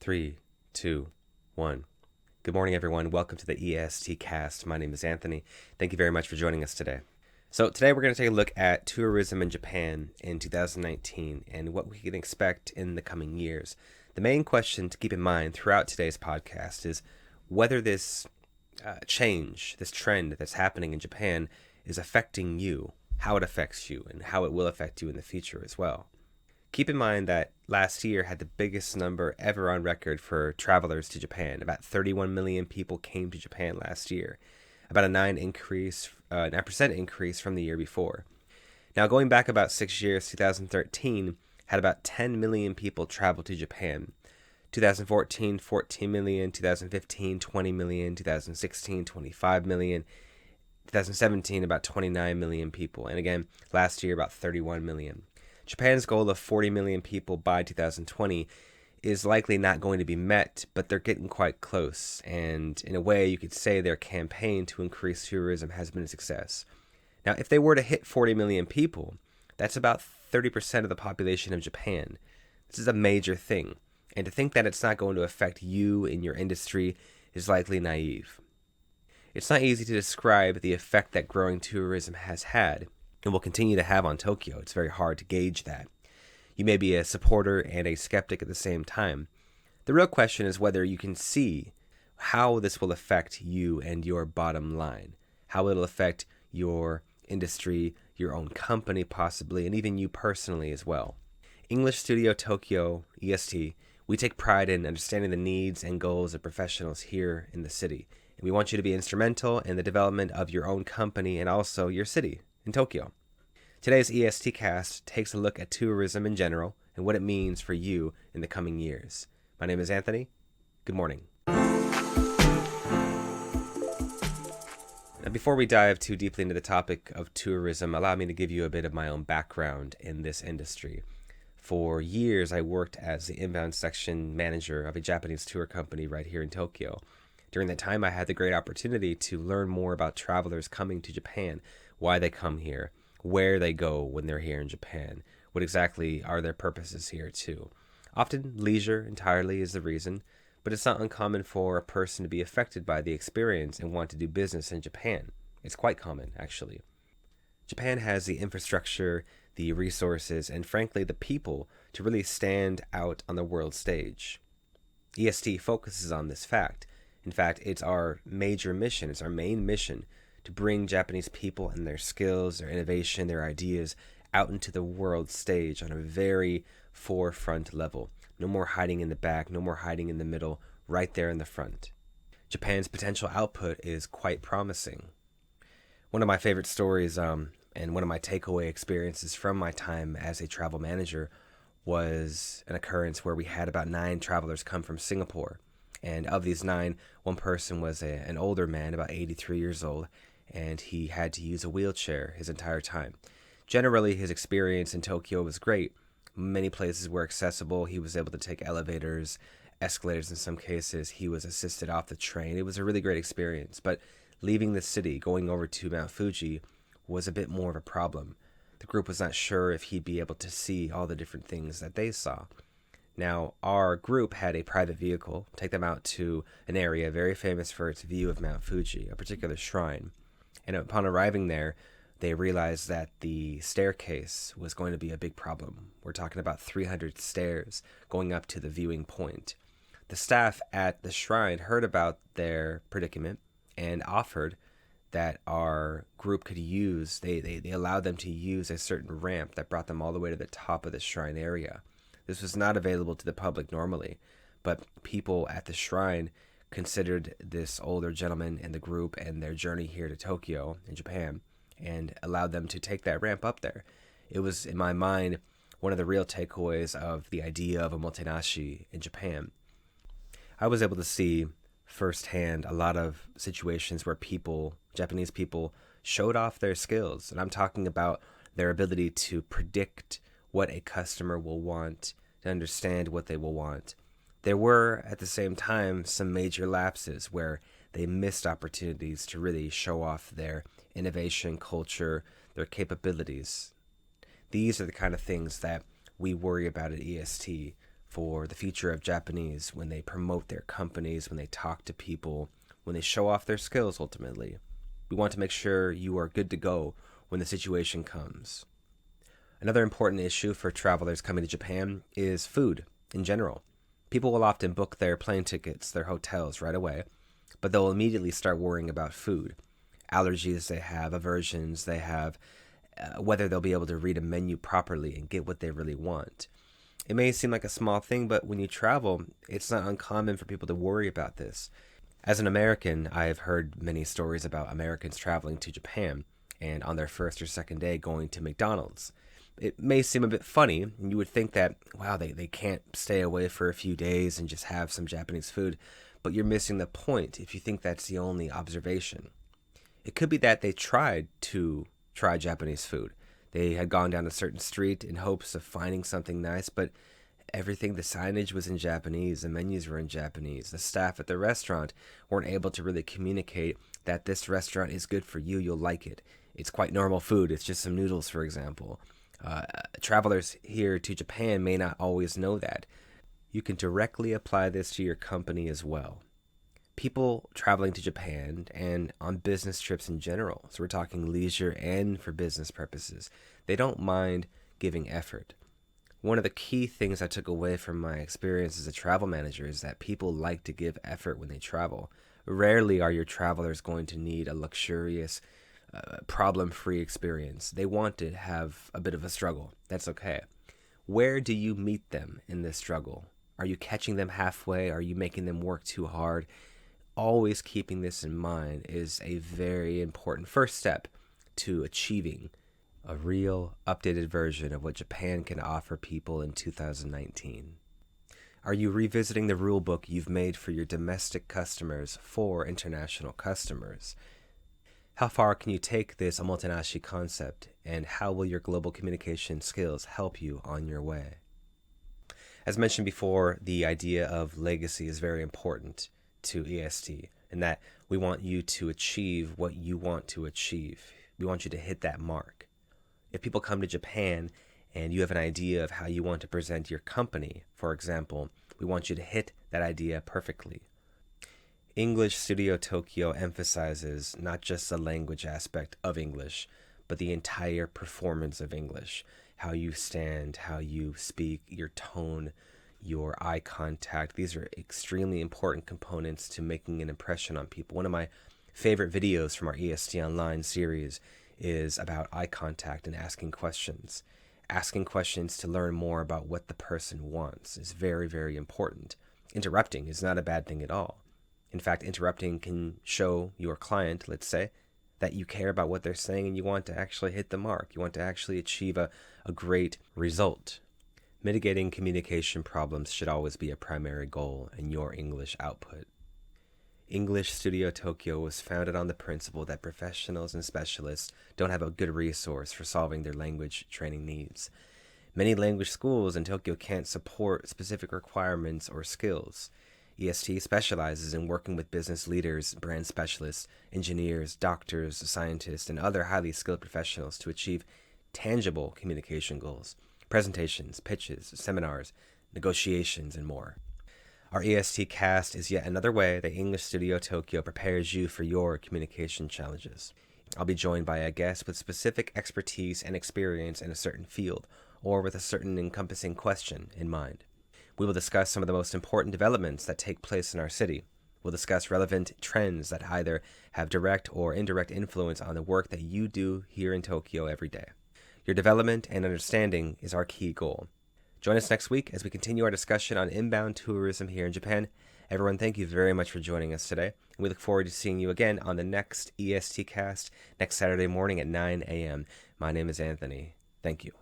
3, 2, 1. Good morning, everyone. Welcome to the EST cast. My name is Anthony. Thank you very much for joining us today. So today we're going to take a look at tourism in Japan in 2019 and what we can expect in the coming years. The main question to keep in mind throughout today's podcast is whether this change, this trend that's happening in Japan is affecting you, how it affects you, and how it will affect you in the future as well. Keep in mind that last year had the biggest number ever on record for travelers to Japan. About 31 million people came to Japan last year, about a 9% increase from the year before. Now, going back about 6 years, 2013 had about 10 million people travel to Japan. 2014, 14 million, 2015, 20 million, 2016, 25 million, 2017, about 29 million people, and again, last year, about 31 million. Japan's goal of 40 million people by 2020 is likely not going to be met, but they're getting quite close, and in a way, you could say their campaign to increase tourism has been a success. Now, if they were to hit 40 million people, that's about 30% of the population of Japan. This is a major thing, and to think that it's not going to affect you in your industry is likely naive. It's not easy to describe the effect that growing tourism has had and will continue to have on Tokyo. It's very hard to gauge that. You may be a supporter and a skeptic at the same time. The real question is whether you can see how this will affect you and your bottom line, how it'll affect your industry, your own company possibly, and even you personally as well. English Studio Tokyo, EST, we take pride in understanding the needs and goals of professionals here in the city. And we want you to be instrumental in the development of your own company and also your city in Tokyo. Today's EST cast takes a look at tourism in general and what it means for you in the coming years. My name is Anthony. Good morning. Now, before we dive too deeply into the topic of tourism, allow me to give you a bit of my own background in this industry. For years, I worked as the inbound section manager of a Japanese tour company right here in Tokyo. During that time, I had the great opportunity to learn more about travelers coming to Japan, why they come here, where they go when they're here in Japan, what exactly are their purposes here too. Often, leisure entirely is the reason, but it's not uncommon for a person to be affected by the experience and want to do business in Japan. It's quite common, actually. Japan has the infrastructure, the resources, and frankly, the people to really stand out on the world stage. EST focuses on this fact. In fact, it's our major mission, it's our main mission to bring Japanese people and their skills, their innovation, their ideas out into the world stage on a very forefront level. No more hiding in the back, no more hiding in the middle, right there in the front. Japan's potential output is quite promising. One of my favorite stories and one of my takeaway experiences from my time as a travel manager was an occurrence where we had about 9 travelers come from Singapore. And of these 9, one person was an older man, about 83 years old, and he had to use a wheelchair his entire time. Generally, his experience in Tokyo was great. Many places were accessible. He was able to take elevators, escalators in some cases. He was assisted off the train. It was a really great experience. But leaving the city, going over to Mount Fuji, was a bit more of a problem. The group was not sure if he'd be able to see all the different things that they saw. Now, our group had a private vehicle take them out to an area very famous for its view of Mount Fuji, a particular shrine. And upon arriving there, they realized that the staircase was going to be a big problem. We're talking about 300 stairs going up to the viewing point. The staff at the shrine heard about their predicament and offered that our group could use, they allowed them to use a certain ramp that brought them all the way to the top of the shrine area. This was not available to the public normally, but people at the shrine considered this older gentleman and the group and their journey here to Tokyo in Japan and allowed them to take that ramp up there. It was, in my mind, one of the real takeaways of the idea of omotenashi in Japan. I was able to see firsthand a lot of situations where people, Japanese people, showed off their skills. And I'm talking about their ability to predict what a customer will want, to understand what they will want. There were, at the same time, some major lapses where they missed opportunities to really show off their innovation, culture, their capabilities. These are the kind of things that we worry about at EST for the future of Japanese when they promote their companies, when they talk to people, when they show off their skills ultimately. We want to make sure you are good to go when the situation comes. Another important issue for travelers coming to Japan is food in general. People will often book their plane tickets, their hotels right away, but they'll immediately start worrying about food. Allergies they have, aversions they have, whether they'll be able to read a menu properly and get what they really want. It may seem like a small thing, but when you travel, it's not uncommon for people to worry about this. As an American, I've heard many stories about Americans traveling to Japan and on their first or second day going to McDonald's. It may seem a bit funny, and you would think that, wow, they can't stay away for a few days and just have some Japanese food, but you're missing the point if you think that's the only observation. It could be that they tried to try Japanese food. They had gone down a certain street in hopes of finding something nice, but everything, the signage was in Japanese, the menus were in Japanese. The staff at the restaurant weren't able to really communicate that this restaurant is good for you, you'll like it. It's quite normal food, it's just some noodles, for example. Travelers here to Japan may not always know that. You can directly apply this to your company as well. People traveling to Japan and on business trips in general, so we're talking leisure and for business purposes, they don't mind giving effort. One of the key things I took away from my experience as a travel manager is that people like to give effort when they travel. Rarely are your travelers going to need a luxurious, problem-free experience. They want to have a bit of a struggle. That's okay. Where do you meet them in this struggle? Are you catching them halfway? Are you making them work too hard? Always keeping this in mind is a very important first step to achieving a real updated version of what Japan can offer people in 2019. Are you revisiting the rule book you've made for your domestic customers for international customers? How far can you take this o mo te nashi concept, and how will your global communication skills help you on your way? As mentioned before, the idea of legacy is very important to EST, in that we want you to achieve what you want to achieve. We want you to hit that mark. If people come to Japan and you have an idea of how you want to present your company, for example, we want you to hit that idea perfectly. English Studio Tokyo emphasizes not just the language aspect of English, but the entire performance of English. How you stand, how you speak, your tone, your eye contact. These are extremely important components to making an impression on people. One of my favorite videos from our EST Online series is about eye contact and asking questions. Asking questions to learn more about what the person wants is very, very important. Interrupting is not a bad thing at all. In fact, interrupting can show your client, let's say, that you care about what they're saying and you want to actually hit the mark. You want to actually achieve a great result. Mitigating communication problems should always be a primary goal in your English output. English Studio Tokyo was founded on the principle that professionals and specialists don't have a good resource for solving their language training needs. Many language schools in Tokyo can't support specific requirements or skills. EST specializes in working with business leaders, brand specialists, engineers, doctors, scientists, and other highly skilled professionals to achieve tangible communication goals, presentations, pitches, seminars, negotiations, and more. Our EST cast is yet another way that English Studio Tokyo prepares you for your communication challenges. I'll be joined by a guest with specific expertise and experience in a certain field, or with a certain encompassing question in mind. We will discuss some of the most important developments that take place in our city. We'll discuss relevant trends that either have direct or indirect influence on the work that you do here in Tokyo every day. Your development and understanding is our key goal. Join us next week as we continue our discussion on inbound tourism here in Japan. Everyone, thank you very much for joining us today. We look forward to seeing you again on the next EST cast next Saturday morning at 9 a.m. My name is Anthony. Thank you.